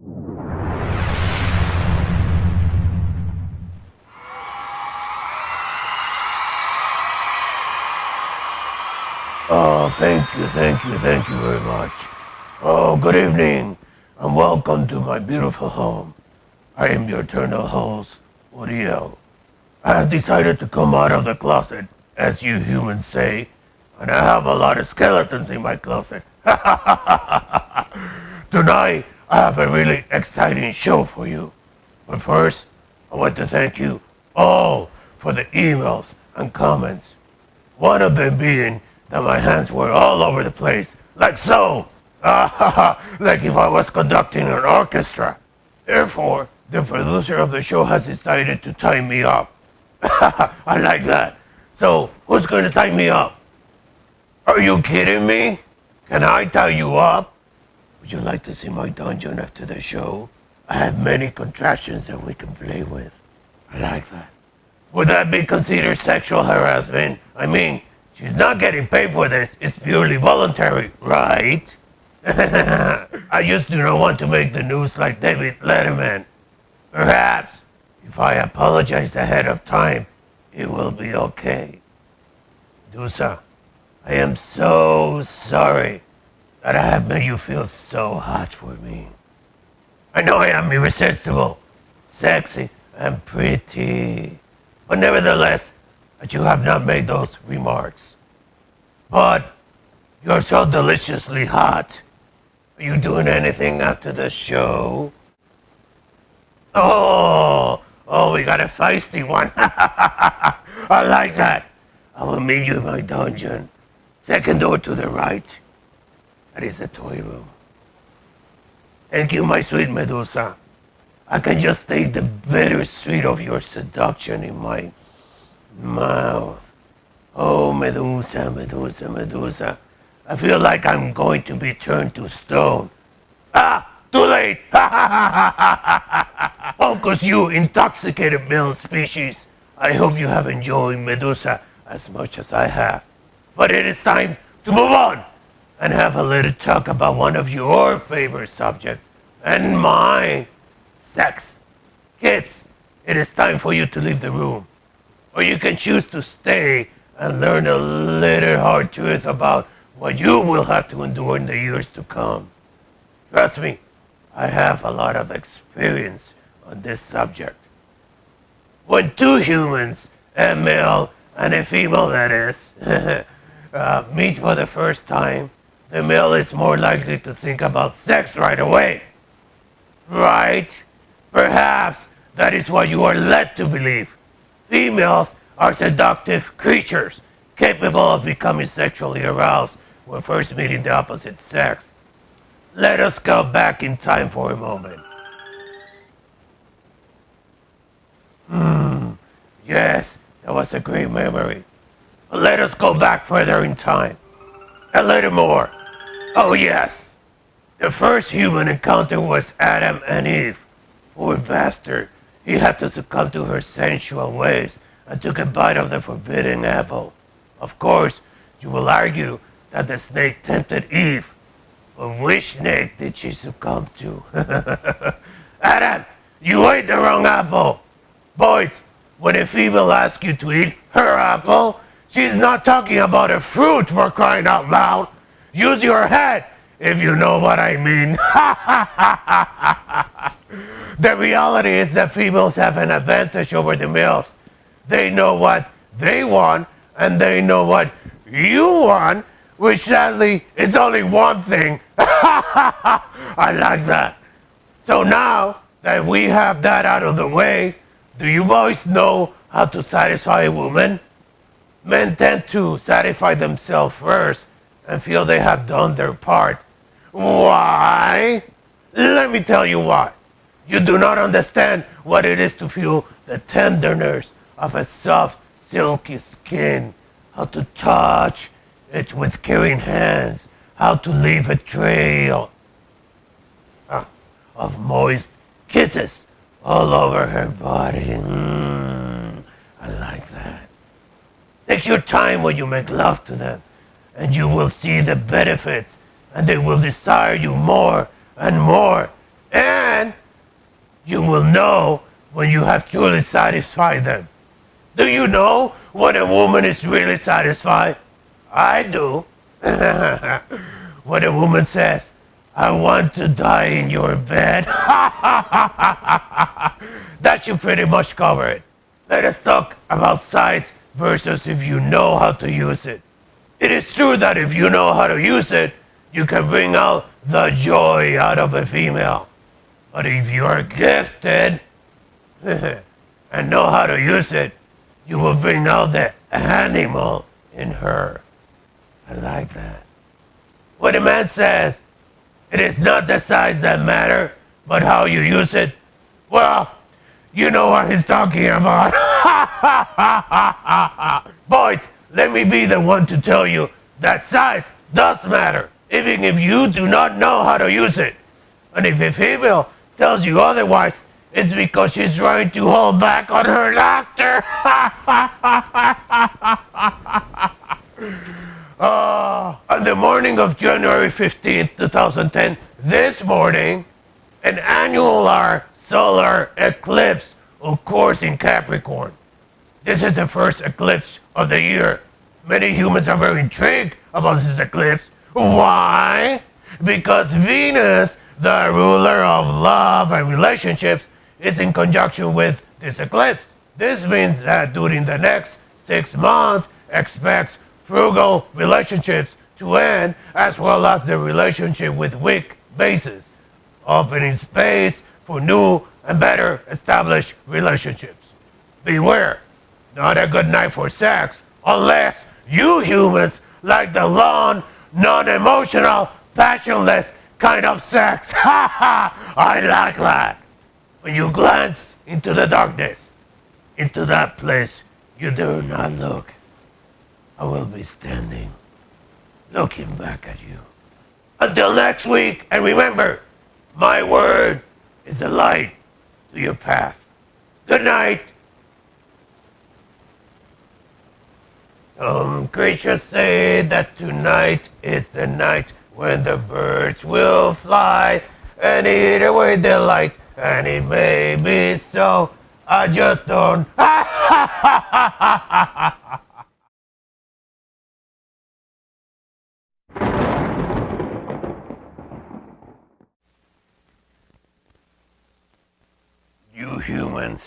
Oh, thank you very much. Oh, good evening, and welcome to my beautiful home. I am your eternal host, Uriel. I have decided to come out of the closet, as you humans say, and I have a lot of skeletons in my closet. Tonight, I have a really exciting show for you. But first, I want to thank you all for the emails and comments. One of them being that my hands were all over the place, like so. Like if I was conducting an orchestra. Therefore, the producer of the show has decided to tie me up. I like that. So, who's going to tie me up? Are you kidding me? Can I tie you up? Would you like to see my dungeon after the show? I have many contraptions that we can play with. I like that. Would that be considered sexual harassment? I mean, she's not getting paid for this. It's purely voluntary, right? I just do not want to make the news like David Letterman. Perhaps, if I apologize ahead of time, it will be okay. Medusa, I am so sorry that I have made you feel so hot for me. I know I am irresistible, sexy, and pretty, but nevertheless, that you have not made those remarks. But you're so deliciously hot. Are you doing anything after the show? Oh, we got a feisty one. I like that. I will meet you in my dungeon. Second door to the right. That is the toy room. Thank you, my sweet Medusa. I can just taste the bittersweet of your seduction in my mouth. Oh, Medusa, Medusa, Medusa. I feel like I'm going to be turned to stone. Too late! Focus, you intoxicated male species. I hope you have enjoyed Medusa as much as I have. But it is time to move on and have a little talk about one of your favorite subjects and mine, sex. Kids, it is time for you to leave the room. Or you can choose to stay and learn a little hard truth about what you will have to endure in the years to come. Trust me, I have a lot of experience on this subject. When two humans, a male and a female that is, meet for the first time, the male is more likely to think about sex right away. Right? Perhaps that is what you are led to believe. Females are seductive creatures, capable of becoming sexually aroused when first meeting the opposite sex. Let us go back in time for a moment. Yes, that was a great memory. But let us go back further in time. A little more. Oh yes. The first human encounter was Adam and Eve. Poor bastard. He had to succumb to her sensual ways and took a bite of the forbidden apple. Of course, you will argue that the snake tempted Eve. But which snake did she succumb to? Adam, you ate the wrong apple. Boys, when a female asks you to eat her apple, she's not talking about a fruit, for crying out loud. Use your head, if you know what I mean. The reality is that females have an advantage over the males. They know what they want, and they know what you want, which sadly is only one thing. I like that. So now that we have that out of the way, do you boys know how to satisfy a woman? Men tend to satisfy themselves first and feel they have done their part. Why? Let me tell you why. You do not understand what it is to feel the tenderness of a soft, silky skin, how to touch it with caring hands, how to leave a trail of moist kisses all over her body. I like that. Take your time when you make love to them, and you will see the benefits, and they will desire you more and more. And You will know when you have truly satisfied them. Do you know when a woman is really satisfied? I do. When a woman says, I want to die in your bed, that should pretty much cover it. Let us talk about size versus if you know how to use it. It is true that if you know how to use it, you can bring out the joy out of a female. But if you are gifted and know how to use it, you will bring out the animal in her. I like that. When a man says, it is not the size that matters, but how you use it, well, you know what he's talking about. Boys, let me be the one to tell you that size does matter, even if you do not know how to use it. And if a female tells you otherwise, it's because she's trying to hold back on her laughter. On the morning of January 15th, 2010, this morning, an annular solar eclipse occurs in Capricorn. This is the first eclipse of the year. Many humans are very intrigued about this eclipse. Why? Because Venus, the ruler of love and relationships, is in conjunction with this eclipse. This means that during the next 6 months, expect frugal relationships to end, as well as the relationship with weak bases, opening space for new and better established relationships. Beware, not a good night for sex, unless you humans like the long, non-emotional, passionless kind of sex. I like that. When you glance into the darkness, into that place you dare not look, I will be standing, looking back at you. Until next week, and remember, my word is a light to your path. Good night. Some creatures say that tonight is the night when the birds will fly and eat away the light, and it may be so. I just don't. You humans